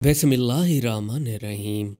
बिस्मिल्लाहिर्रहमानिर्रहीम।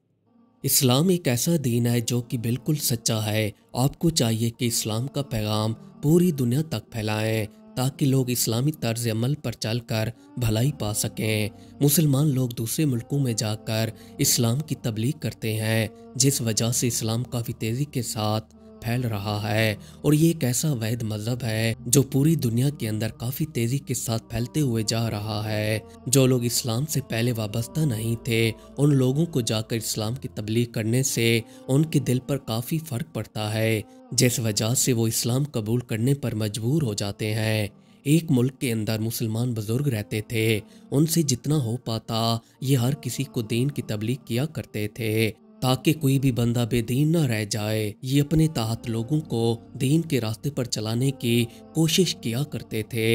इस्लाम एक ऐसा दीन है जो कि बिल्कुल सच्चा है। आपको चाहिए कि इस्लाम का पैगाम पूरी दुनिया तक फैलाएं ताकि लोग इस्लामी तर्ज अमल पर चलकर भलाई पा सकें। मुसलमान लोग दूसरे मुल्कों में जाकर इस्लाम की तबलीग करते हैं, जिस वजह से इस्लाम काफ़ी तेज़ी के साथ फैल रहा है और ये एक ऐसा वैध मज़हब है जो पूरी दुनिया के अंदर काफ़ी तेज़ी के साथ फैलते हुए जा रहा है। जो लोग इस्लाम से पहले वाबस्ता नहीं थे, उन लोगों को जाकर इस्लाम की तबलीग करने से उनके दिल पर काफ़ी फ़र्क पड़ता है, जिस वजह से वो इस्लाम कबूल करने पर मजबूर हो जाते हैं। एक मुल्क के अंदर मुसलमान बुजुर्ग रहते थे, उनसे जितना हो पाता ये हर किसी को दीन की तबलीग किया करते थे ताकि कोई भी बंदा बेदीन ना रह जाए। ये अपने तहत लोगों को दीन के रास्ते पर चलाने की कोशिश किया करते थे।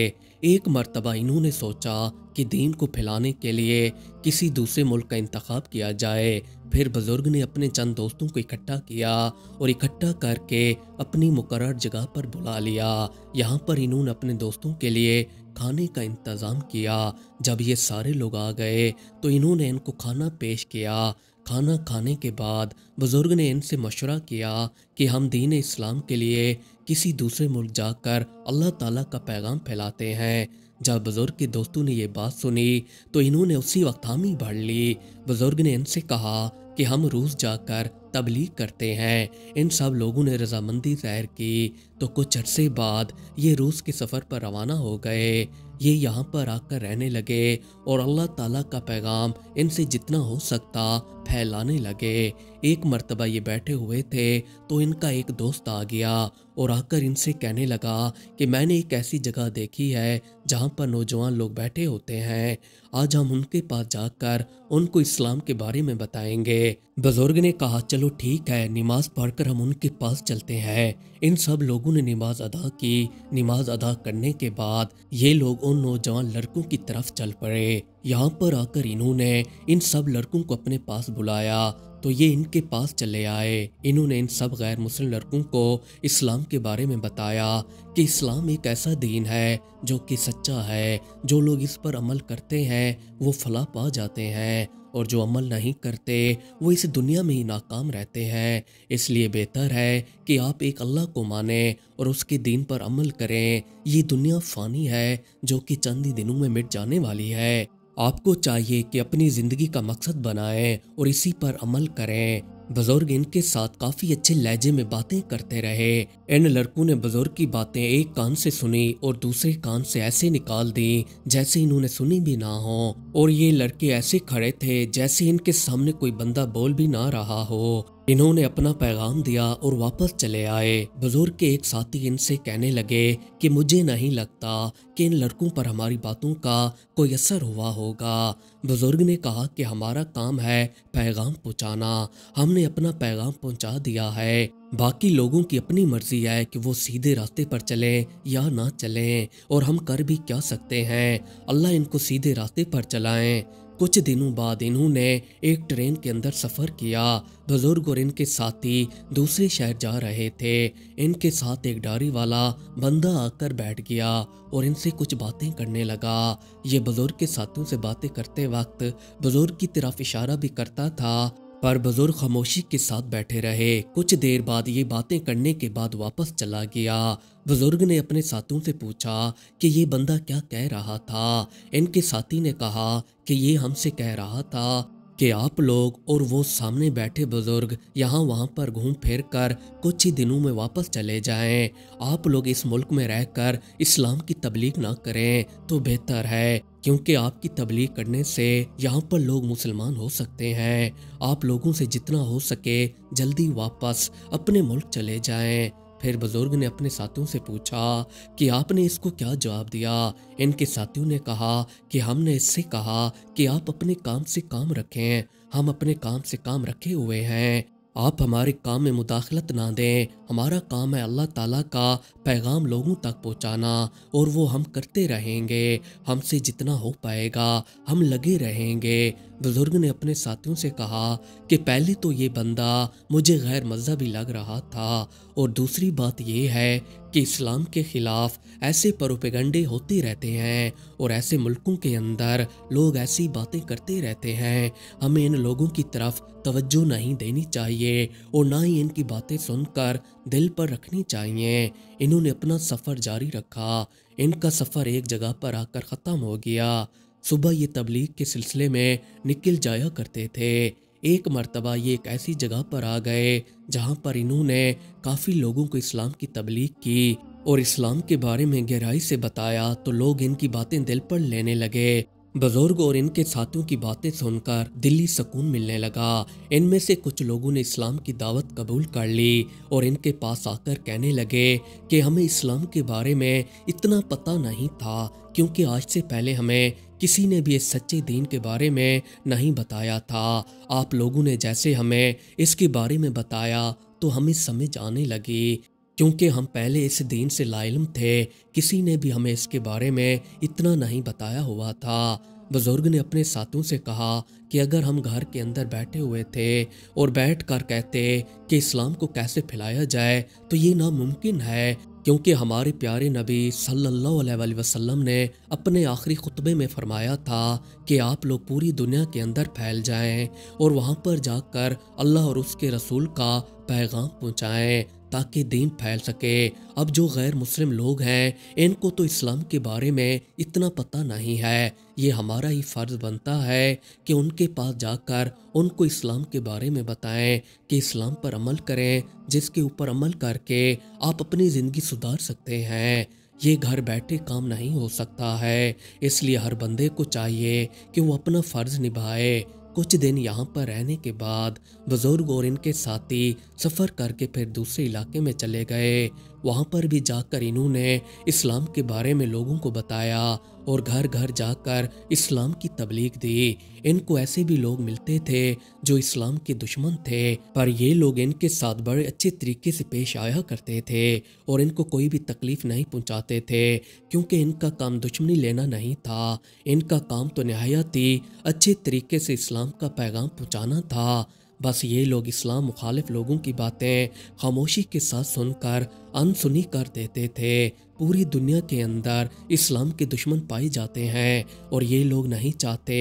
एक मर्तबा इन्होंने सोचा कि दीन को फैलाने के लिए किसी दूसरे मुल्क का इंतखाब किया जाए। फिर बुजुर्ग ने अपने चंद दोस्तों को इकट्ठा किया और इकट्ठा करके अपनी मुकर्रर जगह पर बुला लिया। यहाँ पर इन्होंने अपने दोस्तों के लिए खाने का इंतज़ाम किया। जब ये सारे लोग आ गए तो इन्होंने इनको खाना पेश किया। खाना खाने के बाद बुजुर्ग ने इनसे मशवरा किया कि हम दीन इस्लाम के लिए किसी दूसरे मुल्क जाकर अल्लाह ताला का पैगाम फैलाते हैं। जब बुजुर्ग के दोस्तों ने ये बात सुनी तो इन्होंने उसी वक्त हामी भर ली। बुजुर्ग ने इनसे कहा कि हम रूस जाकर तबलीग करते हैं। इन सब लोगों ने रजामंदी ज़ाहिर की तो कुछ अरसे बाद ये रूस के सफ़र पर रवाना हो गए। ये यहाँ पर आकर रहने लगे और अल्लाह ताला का पैगाम इनसे जितना हो सकता फैलाने लगे। एक मर्तबा ये बैठे हुए थे तो इनका एक दोस्त आ गया और आकर इनसे कहने लगा कि मैंने एक ऐसी जगह देखी है जहाँ पर नौजवान लोग बैठे होते हैं। आज हम उनके पास जाकर उनको इस्लाम के बारे में बताएंगे। बुजुर्ग ने कहा चलो ठीक है, नमाज पढ़कर हम उनके पास चलते हैं। इन सब लोगों ने नमाज अदा की। नमाज अदा करने के बाद ये लोग उन नौजवान लड़कों की तरफ चल पड़े। यहाँ पर आकर इन्होंने इन सब लड़कों को अपने पास बुलाया तो ये इनके पास चले आए। इन्होंने इन सब गैर मुस्लिम लड़कों को इस्लाम के बारे में बताया कि इस्लाम एक ऐसा दीन है जो कि सच्चा है। जो लोग इस पर अमल करते हैं वो फलाह पा जाते हैं और जो अमल नहीं करते वो इस दुनिया में ही नाकाम रहते हैं। इसलिए बेहतर है कि आप एक अल्लाह को मानें और उसके दीन पर अमल करें। ये दुनिया फ़ानी है जो कि चंद ही दिनों में मिट जाने वाली है। आपको चाहिए कि अपनी ज़िंदगी का मकसद बनाएं और इसी पर अमल करें। बुजुर्ग इनके साथ काफ़ी अच्छे लहजे में बातें करते रहे। इन लड़कों ने बुजुर्ग की बातें एक कान से सुनी और दूसरे कान से ऐसे निकाल दी जैसे इन्होंने सुनी भी ना हो। और ये लड़के ऐसे खड़े थे जैसे इनके सामने कोई बंदा बोल भी ना रहा हो। इन्होंने अपना पैगाम दिया और वापस चले आए। बुजुर्ग के एक साथी इनसे कहने लगे कि मुझे नहीं लगता कि इन लड़कों पर हमारी बातों का कोई असर हुआ होगा। बुजुर्ग ने कहा कि हमारा काम है पैगाम पहुंचाना, हमने अपना पैगाम पहुंचा दिया है। बाकी लोगों की अपनी मर्जी है कि वो सीधे रास्ते पर चलें या ना चलें, और हम कर भी क्या सकते हैं। अल्लाह इनको सीधे रास्ते पर चलाएं। कुछ दिनों बाद इन्होंने एक ट्रेन के अंदर सफ़र किया। बुजुर्ग और इनके साथी दूसरे शहर जा रहे थे। इनके साथ एक डारी वाला बंदा आकर बैठ गया और इनसे कुछ बातें करने लगा। ये बुजुर्ग के साथियों से बातें करते वक्त बुजुर्ग की तरफ इशारा भी करता था, पर बुजुर्ग खामोशी के साथ बैठे रहे। कुछ देर बाद ये बातें करने के बाद वापस चला गया। बुजुर्ग ने अपने साथियों से पूछा कि ये बंदा क्या कह रहा था। इनके साथी ने कहा कि ये हमसे कह रहा था कि आप लोग और वो सामने बैठे बुजुर्ग यहाँ वहाँ पर घूम फिर कर कुछ ही दिनों में वापस चले जाएं। आप लोग इस मुल्क में रहकर इस्लाम की तबलीग ना करें तो बेहतर है, क्योंकि आपकी तबलीग करने से यहाँ पर लोग मुसलमान हो सकते हैं। आप लोगों से जितना हो सके जल्दी वापस अपने मुल्क चले जाएं। फिर बुजुर्ग ने अपने साथियों से पूछा कि आपने इसको क्या जवाब दिया। इनके साथियों ने कहा कि हमने इससे कहा कि आप अपने काम से काम रखें। हम अपने काम से काम रखे हुए हैं, आप हमारे काम में मुदाखलत ना दें। हमारा काम है अल्लाह ताला का पैगाम लोगों तक पहुंचाना और वो हम करते रहेंगे। हमसे जितना हो पाएगा हम लगे रहेंगे। बुजुर्ग ने अपने साथियों से कहा कि पहले तो ये बंदा मुझे गैर मजहबी लग रहा था, और दूसरी बात ये है कि इस्लाम के खिलाफ ऐसे प्रोपेगंडे होते रहते हैं और ऐसे मुल्कों के अंदर लोग ऐसी बातें करते रहते हैं। हमें इन लोगों की तरफ तवज्जो नहीं देनी चाहिए और ना ही इनकी बातें सुनकर दिल पर रखनी चाहिए। इन्होंने अपना सफ़र जारी रखा। इनका सफ़र एक जगह पर आकर ख़त्म हो गया। सुबह ये तबलीग के सिलसिले में निकल जाया करते थे। एक मर्तबा ये एक ऐसी जगह पर आ गए जहाँ पर इन्होंने काफ़ी लोगों को इस्लाम की तबलीग की और इस्लाम के बारे में गहराई से बताया, तो लोग इनकी बातें दिल पर लेने लगे। बुजुर्ग और इनके साथियों की बातें सुनकर दिली सुकून मिलने लगा। इनमें से कुछ लोगों ने इस्लाम की दावत कबूल कर ली और इनके पास आकर कहने लगे कि हमें इस्लाम के बारे में इतना पता नहीं था, क्योंकि आज से पहले हमें किसी ने भी इस सच्चे दीन के बारे में नहीं बताया था। आप लोगों ने जैसे हमें इसके बारे में बताया तो हमें समझ आने लगी, क्योंकि हम पहले इस दीन से लाइल्म थे। किसी ने भी हमें इसके बारे में इतना नहीं बताया हुआ था। बुजुर्ग ने अपने साथियों से कहा कि अगर हम घर के अंदर बैठे हुए थे और बैठ कर कहते कि इस्लाम को कैसे फैलाया जाए, तो ये नामुमकिन है, क्योंकि हमारे प्यारे नबी सल्लल्लाहु अलैहि वसल्लम ने अपने आखिरी खुतबे में फरमाया था कि आप लोग पूरी दुनिया के अंदर फैल जाएं और वहाँ पर जाकर अल्लाह और उसके रसूल का पैगाम पहुँचाएं ताकि दीन फैल सके। अब जो गैर मुस्लिम लोग हैं, इनको तो इस्लाम के बारे में इतना पता नहीं है। ये हमारा ही फ़र्ज़ बनता है कि उनके पास जाकर उनको इस्लाम के बारे में बताएं कि इस्लाम पर अमल करें, जिसके ऊपर अमल करके आप अपनी ज़िंदगी सुधार सकते हैं। ये घर बैठे काम नहीं हो सकता है, इसलिए हर बंदे को चाहिए कि वो अपना फ़र्ज़ निभाए। कुछ दिन यहाँ पर रहने के बाद बुजुर्ग और इनके साथी सफ़र करके फिर दूसरे इलाके में चले गए। वहाँ पर भी जाकर इन्होंने इस्लाम के बारे में लोगों को बताया और घर घर जाकर इस्लाम की तबलीग दी। इनको ऐसे भी लोग मिलते थे जो इस्लाम के दुश्मन थे, पर ये लोग इनके साथ बड़े अच्छे तरीके से पेश आया करते थे और इनको कोई भी तकलीफ़ नहीं पहुंचाते थे, क्योंकि इनका काम दुश्मनी लेना नहीं था। इनका काम तो निहायत ही अच्छे तरीके से इस्लाम का पैगाम पहुंचाना था। बस ये लोग इस्लाम मुखालिफ लोगों की बातें खामोशी के साथ सुनकर अनसुनी कर देते थे। पूरी दुनिया के अंदर इस्लाम के दुश्मन पाए जाते हैं और ये लोग नहीं चाहते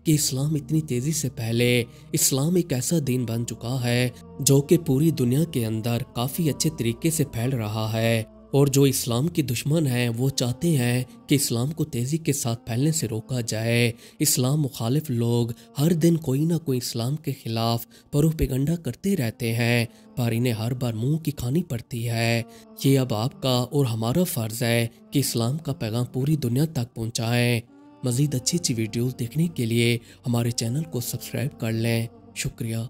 कि इस्लाम इतनी तेज़ी से फैले। इस्लाम एक ऐसा दीन बन चुका है जो कि पूरी दुनिया के अंदर काफ़ी अच्छे तरीके से फैल रहा है, और जो इस्लाम के दुश्मन हैं वो चाहते हैं कि इस्लाम को तेज़ी के साथ फैलने से रोका जाए। इस्लाम मुखालिफ लोग हर दिन कोई ना कोई इस्लाम के ख़िलाफ़ प्रोपेगंडा करते रहते हैं, पर इन्हें हर बार मुंह की खानी पड़ती है। ये अब आपका और हमारा फ़र्ज़ है कि इस्लाम का पैगाम पूरी दुनिया तक पहुँचाएँ। मज़ीद अच्छी अच्छी वीडियोज़ देखने के लिए हमारे चैनल को सब्सक्राइब कर लें। शुक्रिया।